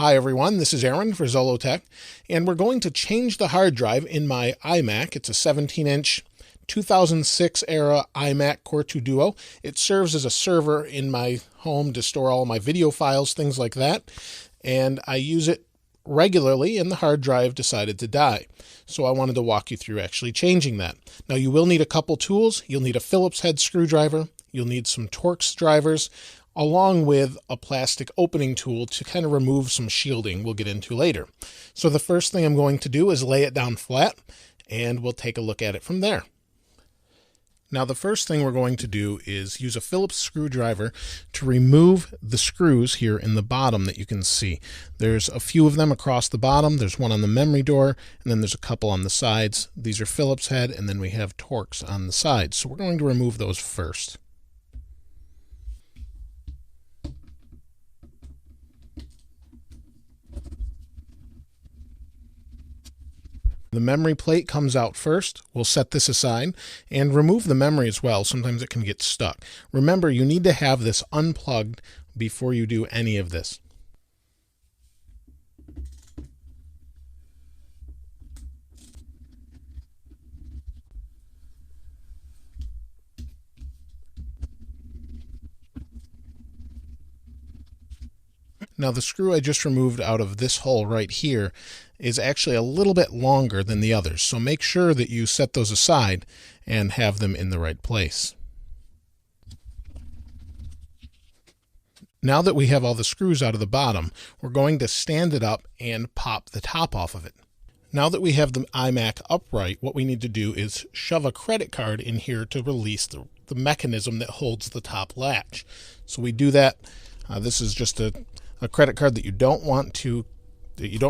Hi everyone, this is Aaron for Zollotech, and we're going to change the hard drive in my iMac. It's a 17-inch 2006 era iMac Core 2 Duo. It serves as a server in my home to store all my video files, things like that, and I use it regularly, and the hard drive decided to die. So I wanted to walk you through actually changing that. Now you will need a couple tools. You'll need a Phillips head screwdriver, you'll need some Torx drivers, along with a plastic opening tool to kind of remove some shielding we'll get into later. So the first thing I'm going to do is lay it down flat, and we'll take a look at it from there. Now the first thing we're going to do is use a Phillips screwdriver to remove the screws here in the bottom that you can see. There's a few of them across the bottom. There's one on the memory door, and then there's a couple on the sides. These are Phillips head, and then we have Torx on the sides. So we're going to remove those first. The memory plate comes out first. We'll set this aside and remove the memory as well. Sometimes it can get stuck. Remember, you need to have this unplugged before you do any of this. Now the screw I just removed out of this hole right here is actually a little bit longer than the others, so make sure that you set those aside and have them in the right place. Now that we have all the screws out of the bottom, we're going to stand it up and pop the top off of it. Now that we have the iMac upright, what we need to do is shove a credit card in here to release the mechanism that holds the top latch. So we do that. This is just a credit card that you don't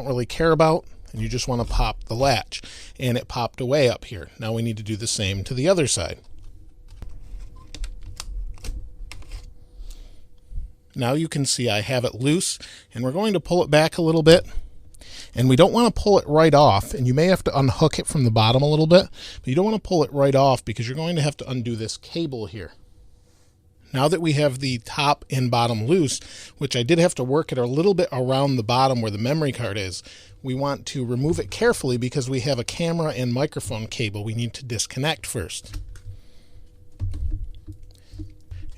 really care about, and you just want to pop the latch, and it popped away up here. Now we need to do the same to the other side. Now you can see I have it loose, and we're going to pull it back a little bit, and we don't want to pull it right off, and you may have to unhook it from the bottom a little bit, but you don't want to pull it right off because you're going to have to undo this cable here. Now that we have the top and bottom loose, which I did have to work it a little bit around the bottom where the memory card is, we want to remove it carefully because we have a camera and microphone cable we need to disconnect first.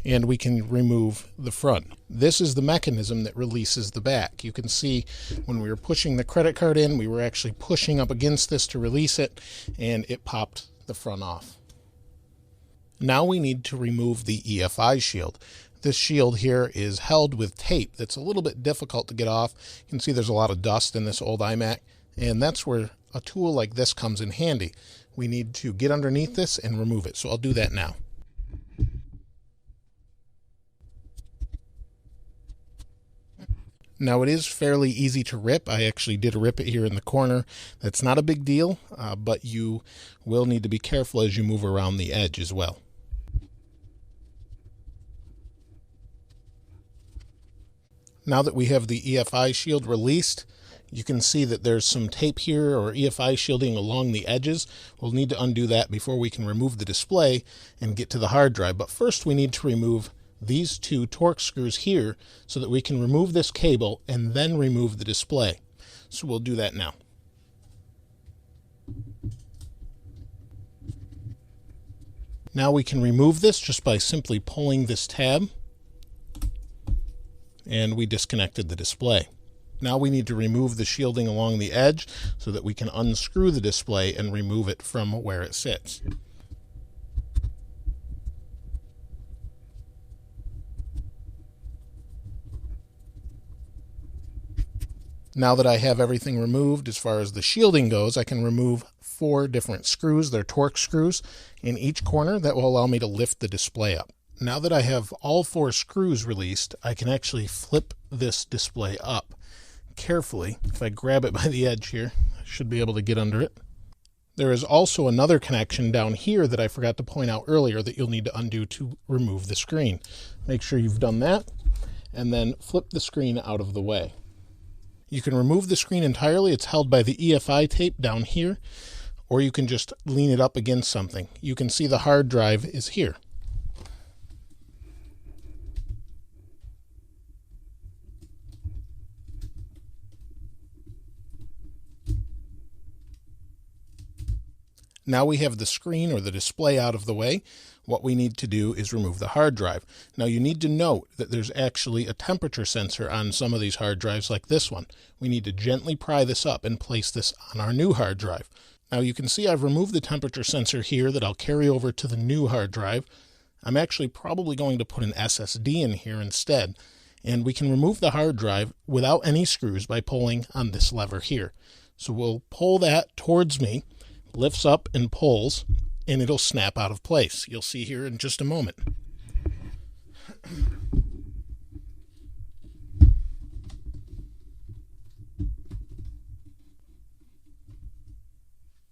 And we can remove the front. This is the mechanism that releases the back. You can see when we were pushing the credit card in, we were actually pushing up against this to release it, and it popped the front off. Now we need to remove the EFI shield. This shield here is held with tape that's a little bit difficult to get off. You can see there's a lot of dust in this old iMac, and that's where a tool like this comes in handy. We need to get underneath this and remove it, so I'll do that now. Now it is fairly easy to rip. I actually did rip it here in the corner. That's not a big deal, but you will need to be careful as you move around the edge as well. Now that we have the EFI shield released, you can see that there's some tape here or EFI shielding along the edges. We'll need to undo that before we can remove the display and get to the hard drive. But first we need to remove these two Torx screws here so that we can remove this cable and then remove the display. So we'll do that now. Now we can remove this just by simply pulling this tab, and we disconnected the display. Now we need to remove the shielding along the edge so that we can unscrew the display and remove it from where it sits. Now that I have everything removed as far as the shielding goes, I can remove 4 different screws. They're Torx screws in each corner that will allow me to lift the display up. Now that I have all 4 screws released, I can actually flip this display up carefully. If I grab it by the edge here, I should be able to get under it. There is also another connection down here that I forgot to point out earlier that you'll need to undo to remove the screen. Make sure you've done that, and then flip the screen out of the way. You can remove the screen entirely. It's held by the EFI tape down here, or you can just lean it up against something. You can see the hard drive is here. Now we have the screen or the display out of the way. What we need to do is remove the hard drive. Now you need to note that there's actually a temperature sensor on some of these hard drives like this one. We need to gently pry this up and place this on our new hard drive. Now you can see I've removed the temperature sensor here that I'll carry over to the new hard drive. I'm actually probably going to put an SSD in here instead. And we can remove the hard drive without any screws by pulling on this lever here. So we'll pull that towards me, lifts up and pulls, and it'll snap out of place. You'll see here in just a moment.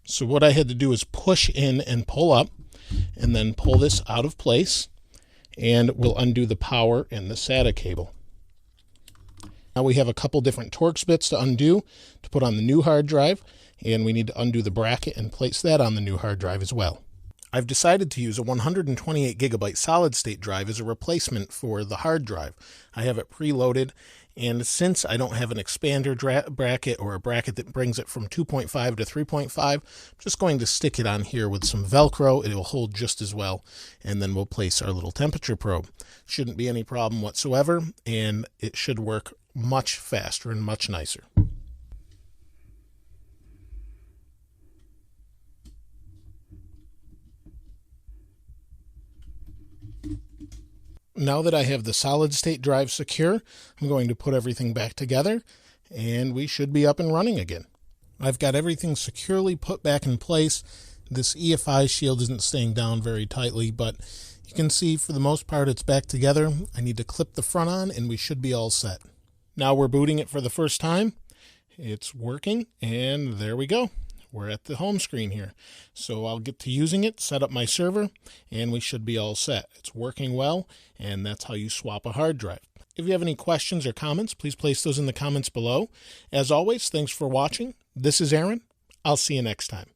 So what I had to do is push in and pull up, and then pull this out of place, and we'll undo the power and the SATA cable. Now we have a couple different Torx bits to undo to put on the new hard drive, and we need to undo the bracket and place that on the new hard drive as well. I've decided to use a 128 gigabyte solid state drive as a replacement for the hard drive. I have it preloaded, and since I don't have an expander bracket or a bracket that brings it from 2.5 to 3.5, I'm just going to stick it on here with some Velcro. It will hold just as well, and then we'll place our little temperature probe. Shouldn't be any problem whatsoever, and it should work much faster and much nicer. Now that I have the solid state drive secure, I'm going to put everything back together, and we should be up and running again. I've got everything securely put back in place. This EFI shield isn't staying down very tightly, but you can see for the most part it's back together. I need to clip the front on, and we should be all set. Now we're booting it for the first time. It's working, and there we go. We're at the home screen here. So I'll get to using it, set up my server, and we should be all set. It's working well, and that's how you swap a hard drive. If you have any questions or comments, please place those in the comments below. As always, thanks for watching. This is Aaron. I'll see you next time.